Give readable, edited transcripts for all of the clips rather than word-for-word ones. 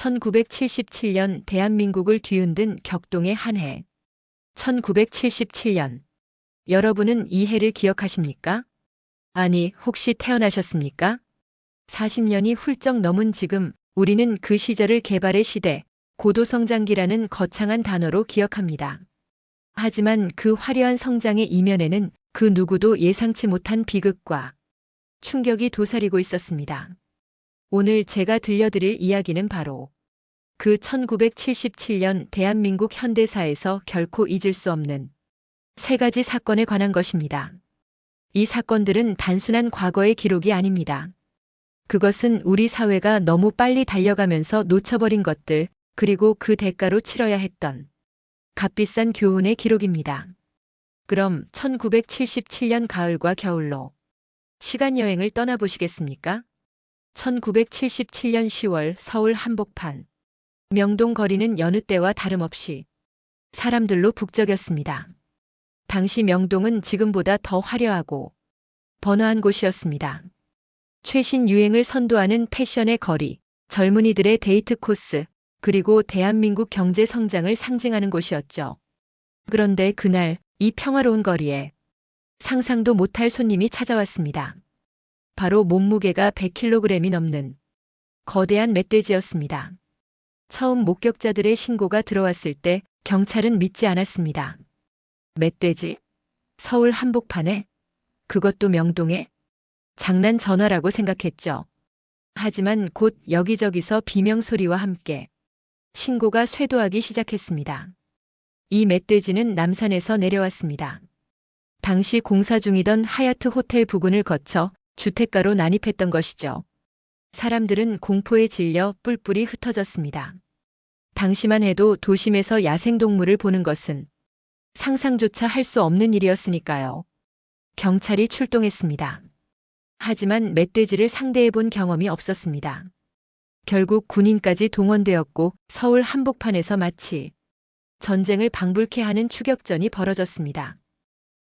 1977년 대한민국을 뒤흔든 격동의 한 해. 1977년. 여러분은 이 해를 기억하십니까? 아니, 혹시 태어나셨습니까? 40년이 훌쩍 넘은 지금 우리는 그 시절을 개발의 시대, 고도성장기라는 거창한 단어로 기억합니다. 하지만 그 화려한 성장의 이면에는 그 누구도 예상치 못한 비극과 충격이 도사리고 있었습니다. 오늘 제가 들려드릴 이야기는 바로 그 1977년 대한민국 현대사에서 결코 잊을 수 없는 세 가지 사건에 관한 것입니다. 이 사건들은 단순한 과거의 기록이 아닙니다. 그것은 우리 사회가 너무 빨리 달려가면서 놓쳐버린 것들, 그리고 그 대가로 치러야 했던 값비싼 교훈의 기록입니다. 그럼 1977년 가을과 겨울로 시간여행을 떠나보시겠습니까? 1977년 10월 서울 한복판. 명동 거리는 여느 때와 다름없이 사람들로 북적였습니다. 당시 명동은 지금보다 더 화려하고 번화한 곳이었습니다. 최신 유행을 선도하는 패션의 거리, 젊은이들의 데이트 코스, 그리고 대한민국 경제 성장을 상징하는 곳이었죠. 그런데 그날 이 평화로운 거리에 상상도 못할 손님이 찾아왔습니다. 바로 몸무게가 100kg이 넘는 거대한 멧돼지였습니다. 처음 목격자들의 신고가 들어왔을 때 경찰은 믿지 않았습니다. 멧돼지? 서울 한복판에? 그것도 명동에? 장난 전화라고 생각했죠. 하지만 곧 여기저기서 비명소리와 함께 신고가 쇄도하기 시작했습니다. 이 멧돼지는 남산에서 내려왔습니다. 당시 공사 중이던 하얏트 호텔 부근을 거쳐 주택가로 난입했던 것이죠. 사람들은 공포에 질려 뿔뿔이 흩어졌습니다. 당시만 해도 도심에서 야생동물을 보는 것은 상상조차 할 수 없는 일이었으니까요. 경찰이 출동했습니다. 하지만 멧돼지를 상대해 본 경험이 없었습니다. 결국 군인까지 동원되었고 서울 한복판에서 마치 전쟁을 방불케 하는 추격전이 벌어졌습니다.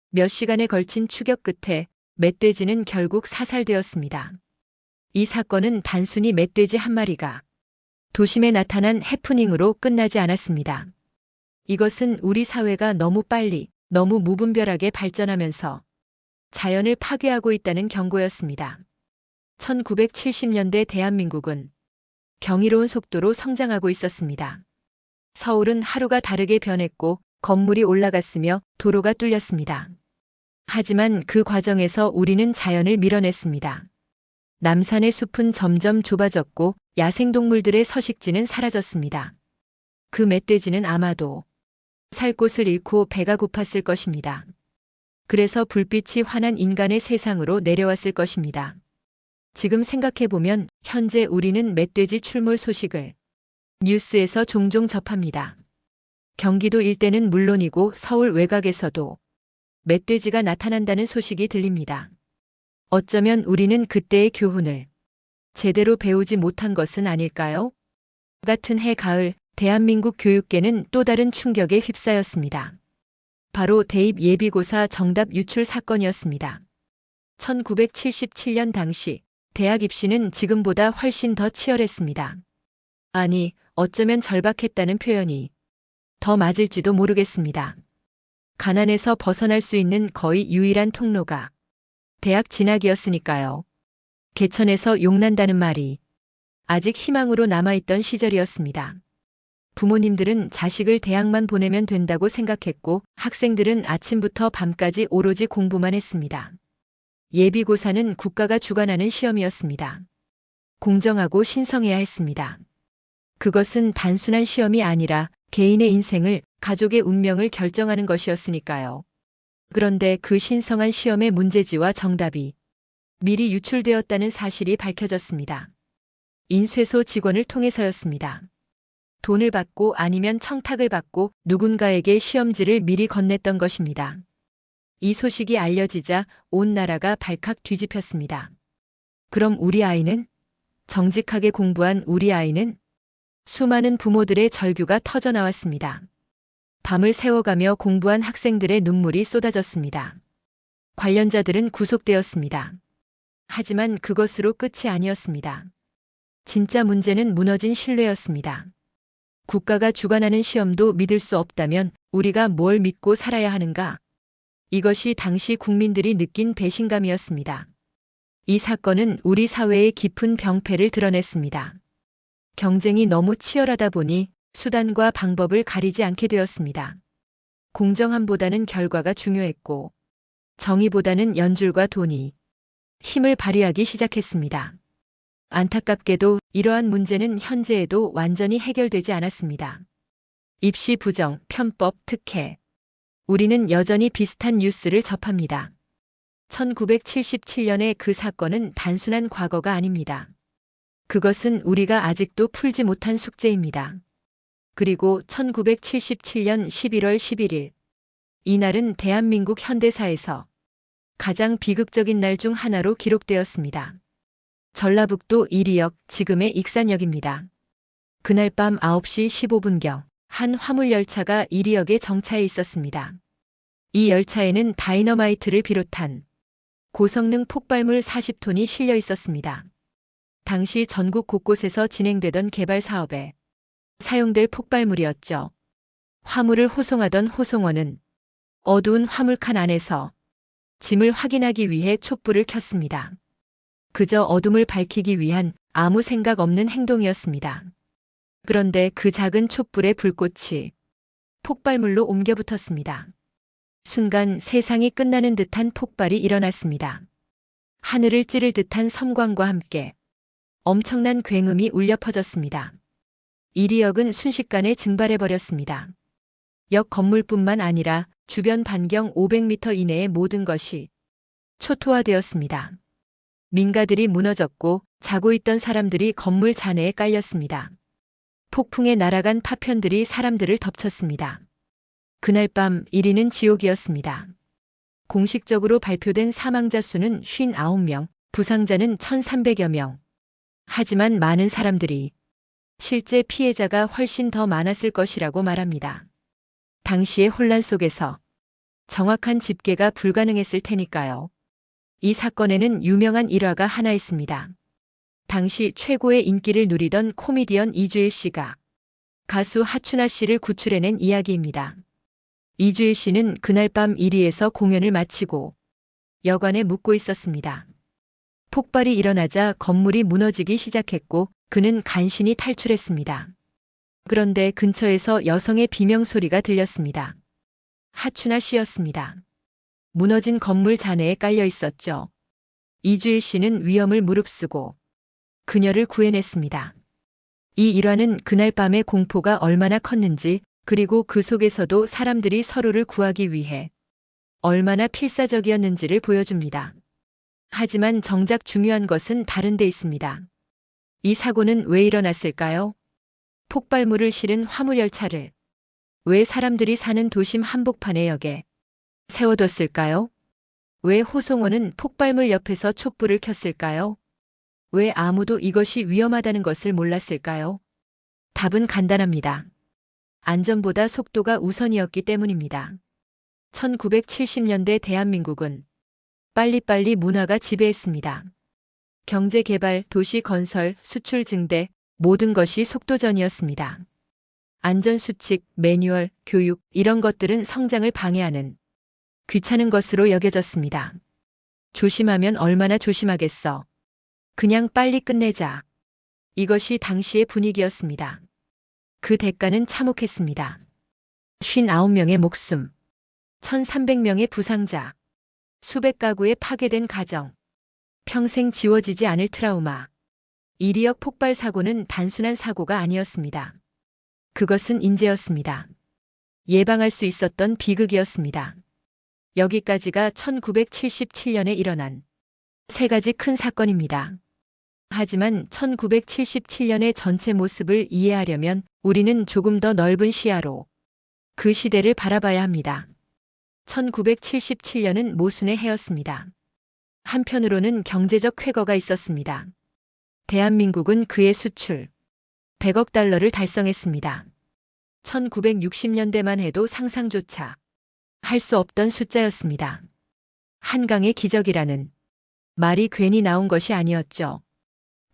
몇 시간에 걸친 추격 끝에 멧돼지는 결국 사살되었습니다. 이 사건은 단순히 멧돼지 한 마리가 도심에 나타난 해프닝으로 끝나지 않았습니다. 이것은 우리 사회가 너무 빨리, 너무 무분별하게 발전하면서 자연을 파괴하고 있다는 경고였습니다. 1970년대 대한민국은 경이로운 속도로 성장하고 있었습니다. 서울은 하루가 다르게 변했고 건물이 올라갔으며 도로가 뚫렸습니다. 하지만 그 과정에서 우리는 자연을 밀어냈습니다. 남산의 숲은 점점 좁아졌고 야생동물들의 서식지는 사라졌습니다. 그 멧돼지는 아마도 살 곳을 잃고 배가 고팠을 것입니다. 그래서 불빛이 환한 인간의 세상으로 내려왔을 것입니다. 지금 생각해보면 현재 우리는 멧돼지 출몰 소식을 뉴스에서 종종 접합니다. 경기도 일대는 물론이고 서울 외곽에서도 멧돼지가 나타난다는 소식이 들립니다. 어쩌면 우리는 그때의 교훈을 제대로 배우지 못한 것은 아닐까요? 같은 해 가을 대한민국 교육계는 또 다른 충격에 휩싸였습니다. 바로 대입 예비고사 정답 유출 사건이었습니다. 1977년 당시 대학 입시는 지금보다 훨씬 더 치열했습니다. 아니, 어쩌면 절박했다는 표현이 더 맞을지도 모르겠습니다. 가난에서 벗어날 수 있는 거의 유일한 통로가 대학 진학이었으니까요. 개천에서 용난다는 말이 아직 희망으로 남아있던 시절이었습니다. 부모님들은 자식을 대학만 보내면 된다고 생각했고 학생들은 아침부터 밤까지 오로지 공부만 했습니다. 예비고사는 국가가 주관하는 시험이었습니다. 공정하고 신성해야 했습니다. 그것은 단순한 시험이 아니라 개인의 인생을, 가족의 운명을 결정하는 것이었으니까요. 그런데 그 신성한 시험의 문제지와 정답이 미리 유출되었다는 사실이 밝혀졌습니다. 인쇄소 직원을 통해서였습니다. 돈을 받고 아니면 청탁을 받고 누군가에게 시험지를 미리 건넸던 것입니다. 이 소식이 알려지자 온 나라가 발칵 뒤집혔습니다. 그럼 우리 아이는? 정직하게 공부한 우리 아이는? 수많은 부모들의 절규가 터져나왔습니다. 밤을 새워가며 공부한 학생들의 눈물이 쏟아졌습니다. 관련자들은 구속되었습니다. 하지만 그것으로 끝이 아니었습니다. 진짜 문제는 무너진 신뢰였습니다. 국가가 주관하는 시험도 믿을 수 없다면 우리가 뭘 믿고 살아야 하는가? 이것이 당시 국민들이 느낀 배신감이었습니다. 이 사건은 우리 사회의 깊은 병폐를 드러냈습니다. 경쟁이 너무 치열하다 보니 수단과 방법을 가리지 않게 되었습니다. 공정함보다는 결과가 중요했고 정의보다는 연줄과 돈이 힘을 발휘하기 시작했습니다. 안타깝게도 이러한 문제는 현재에도 완전히 해결되지 않았습니다. 입시 부정, 편법, 특혜. 우리는 여전히 비슷한 뉴스를 접합니다. 1977년의 그 사건은 단순한 과거가 아닙니다. 그것은 우리가 아직도 풀지 못한 숙제입니다. 그리고 1977년 11월 11일. 이날은 대한민국 현대사에서 가장 비극적인 날 중 하나로 기록되었습니다. 전라북도 이리역, 지금의 익산역입니다. 그날 밤 9시 15분경 한 화물열차가 이리역에 정차해 있었습니다. 이 열차에는 다이너마이트를 비롯한 고성능 폭발물 40톤이 실려 있었습니다. 당시 전국 곳곳에서 진행되던 개발 사업에 사용될 폭발물이었죠. 화물을 호송하던 호송원은 어두운 화물칸 안에서 짐을 확인하기 위해 촛불을 켰습니다. 그저 어둠을 밝히기 위한 아무 생각 없는 행동이었습니다. 그런데 그 작은 촛불의 불꽃이 폭발물로 옮겨 붙었습니다. 순간 세상이 끝나는 듯한 폭발이 일어났습니다. 하늘을 찌를 듯한 섬광과 함께 엄청난 굉음이 울려 퍼졌습니다. 이리역은 순식간에 증발해버렸습니다. 역 건물뿐만 아니라 주변 반경 500m 이내의 모든 것이 초토화되었습니다. 민가들이 무너졌고 자고 있던 사람들이 건물 잔해에 깔렸습니다. 폭풍에 날아간 파편들이 사람들을 덮쳤습니다. 그날 밤 1위는 지옥이었습니다. 공식적으로 발표된 사망자 수는 59명, 부상자는 1,300여 명. 하지만 많은 사람들이 실제 피해자가 훨씬 더 많았을 것이라고 말합니다. 당시의 혼란 속에서 정확한 집계가 불가능했을 테니까요. 이 사건에는 유명한 일화가 하나 있습니다. 당시 최고의 인기를 누리던 코미디언 이주일 씨가 가수 하춘아 씨를 구출해낸 이야기입니다. 이주일 씨는 그날 밤 1위에서 공연을 마치고 여관에 묵고 있었습니다. 폭발이 일어나자 건물이 무너지기 시작했고 그는 간신히 탈출했습니다. 그런데 근처에서 여성의 비명소리가 들렸습니다. 하춘아 씨였습니다. 무너진 건물 잔해에 깔려 있었죠. 이주일 씨는 위험을 무릅쓰고 그녀를 구해냈습니다. 이 일화는 그날 밤의 공포가 얼마나 컸는지 그리고 그 속에서도 사람들이 서로를 구하기 위해 얼마나 필사적이었는지를 보여줍니다. 하지만 정작 중요한 것은 다른 데 있습니다. 이 사고는 왜 일어났을까요? 폭발물을 실은 화물열차를 왜 사람들이 사는 도심 한복판의 역에 세워뒀을까요? 왜 호송원은 폭발물 옆에서 촛불을 켰을까요? 왜 아무도 이것이 위험하다는 것을 몰랐을까요? 답은 간단합니다. 안전보다 속도가 우선이었기 때문입니다. 1970년대 대한민국은 빨리빨리 문화가 지배했습니다. 경제 개발, 도시 건설, 수출 증대, 모든 것이 속도전이었습니다. 안전수칙, 매뉴얼, 교육, 이런 것들은 성장을 방해하는 귀찮은 것으로 여겨졌습니다. 조심하면 얼마나 조심하겠어. 그냥 빨리 끝내자. 이것이 당시의 분위기였습니다. 그 대가는 참혹했습니다. 59명의 목숨, 1,300명의 부상자, 수백 가구의 파괴된 가정, 평생 지워지지 않을 트라우마. 이리역 폭발 사고는 단순한 사고가 아니었습니다. 그것은 인재였습니다. 예방할 수 있었던 비극이었습니다. 여기까지가 1977년에 일어난 세 가지 큰 사건입니다. 하지만 1977년의 전체 모습을 이해하려면 우리는 조금 더 넓은 시야로 그 시대를 바라봐야 합니다. 1977년은 모순의 해였습니다. 한편으로는 경제적 쾌거가 있었습니다. 대한민국은 그의 수출 100억 달러를 달성했습니다. 1960년대만 해도 상상조차 할 수 없던 숫자였습니다. 한강의 기적이라는 말이 괜히 나온 것이 아니었죠.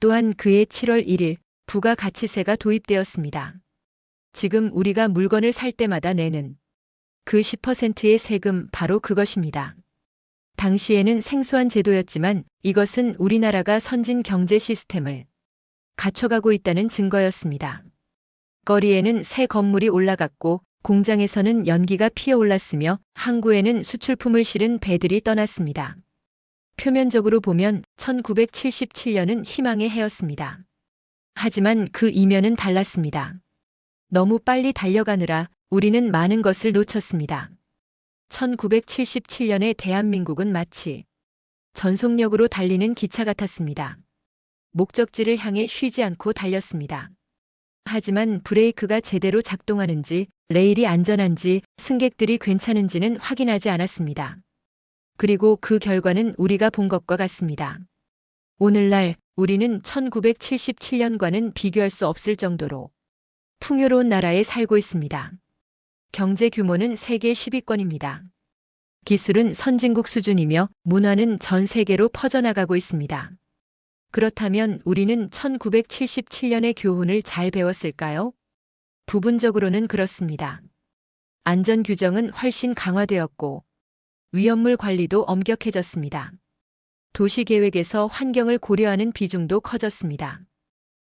또한 그해 7월 1일 부가가치세가 도입되었습니다. 지금 우리가 물건을 살 때마다 내는 그 10%의 세금 바로 그것입니다. 당시에는 생소한 제도였지만 이것은 우리나라가 선진 경제 시스템을 갖춰가고 있다는 증거였습니다. 거리에는 새 건물이 올라갔고 공장에서는 연기가 피어올랐으며 항구에는 수출품을 실은 배들이 떠났습니다. 표면적으로 보면 1977년은 희망의 해였습니다. 하지만 그 이면은 달랐습니다. 너무 빨리 달려가느라 우리는 많은 것을 놓쳤습니다. 1977년의 대한민국은 마치 전속력으로 달리는 기차 같았습니다. 목적지를 향해 쉬지 않고 달렸습니다. 하지만 브레이크가 제대로 작동하는지, 레일이 안전한지, 승객들이 괜찮은지는 확인하지 않았습니다. 그리고 그 결과는 우리가 본 것과 같습니다. 오늘날 우리는 1977년과는 비교할 수 없을 정도로 풍요로운 나라에 살고 있습니다. 경제 규모는 세계 10위권입니다. 기술은 선진국 수준이며 문화는 전 세계로 퍼져나가고 있습니다. 그렇다면 우리는 1977년의 교훈을 잘 배웠을까요? 부분적으로는 그렇습니다. 안전 규정은 훨씬 강화되었고 위험물 관리도 엄격해졌습니다. 도시계획에서 환경을 고려하는 비중도 커졌습니다.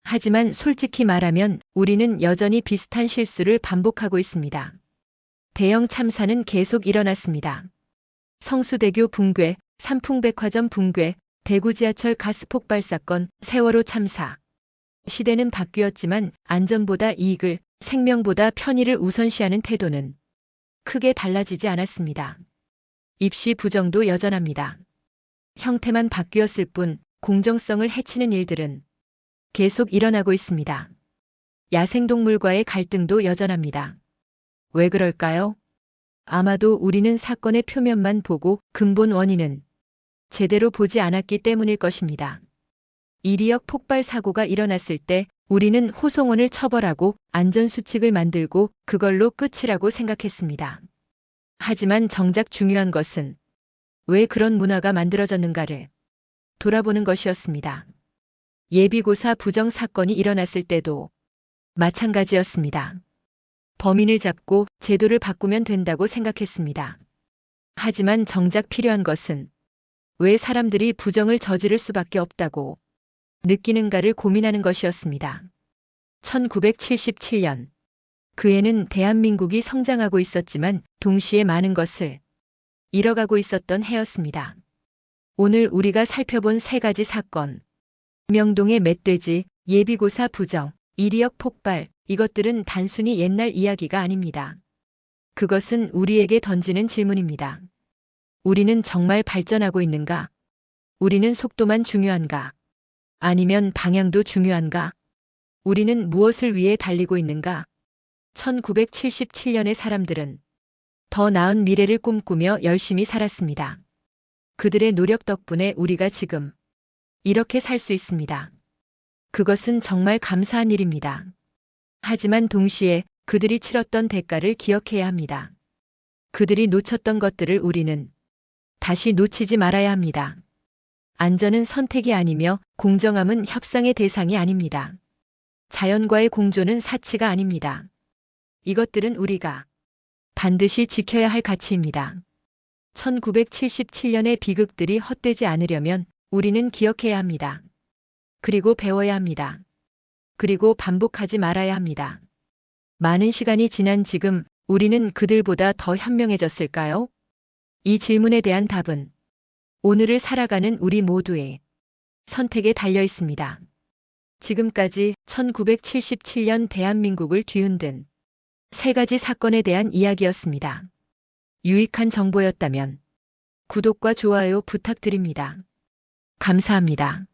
하지만 솔직히 말하면 우리는 여전히 비슷한 실수를 반복하고 있습니다. 대형 참사는 계속 일어났습니다. 성수대교 붕괴, 삼풍백화점 붕괴, 대구 지하철 가스 폭발 사건, 세월호 참사. 시대는 바뀌었지만 안전보다 이익을, 생명보다 편의를 우선시하는 태도는 크게 달라지지 않았습니다. 입시 부정도 여전합니다. 형태만 바뀌었을 뿐 공정성을 해치는 일들은 계속 일어나고 있습니다. 야생동물과의 갈등도 여전합니다. 왜 그럴까요? 아마도 우리는 사건의 표면만 보고 근본 원인은 제대로 보지 않았기 때문일 것입니다. 이리역 폭발 사고가 일어났을 때 우리는 호송원을 처벌하고 안전수칙을 만들고 그걸로 끝이라고 생각했습니다. 하지만 정작 중요한 것은 왜 그런 문화가 만들어졌는가를 돌아보는 것이었습니다. 예비고사 부정 사건이 일어났을 때도 마찬가지였습니다. 범인을 잡고 제도를 바꾸면 된다고 생각했습니다. 하지만 정작 필요한 것은 왜 사람들이 부정을 저지를 수밖에 없다고 느끼는가를 고민하는 것이었습니다. 1977년. 그 해는 대한민국이 성장하고 있었지만 동시에 많은 것을 잃어가고 있었던 해였습니다. 오늘 우리가 살펴본 세 가지 사건. 명동의 멧돼지, 예비고사 부정, 이리역 폭발, 이것들은 단순히 옛날 이야기가 아닙니다. 그것은 우리에게 던지는 질문입니다. 우리는 정말 발전하고 있는가? 우리는 속도만 중요한가? 아니면 방향도 중요한가? 우리는 무엇을 위해 달리고 있는가? 1977년의 사람들은 더 나은 미래를 꿈꾸며 열심히 살았습니다. 그들의 노력 덕분에 우리가 지금 이렇게 살 수 있습니다. 그것은 정말 감사한 일입니다. 하지만 동시에 그들이 치렀던 대가를 기억해야 합니다. 그들이 놓쳤던 것들을 우리는 다시 놓치지 말아야 합니다. 안전은 선택이 아니며 공정함은 협상의 대상이 아닙니다. 자연과의 공존은 사치가 아닙니다. 이것들은 우리가 반드시 지켜야 할 가치입니다. 1977년의 비극들이 헛되지 않으려면 우리는 기억해야 합니다. 그리고 배워야 합니다. 그리고 반복하지 말아야 합니다. 많은 시간이 지난 지금 우리는 그들보다 더 현명해졌을까요? 이 질문에 대한 답은 오늘을 살아가는 우리 모두의 선택에 달려 있습니다. 지금까지 1977년 대한민국을 뒤흔든 세 가지 사건에 대한 이야기였습니다. 유익한 정보였다면 구독과 좋아요 부탁드립니다. 감사합니다.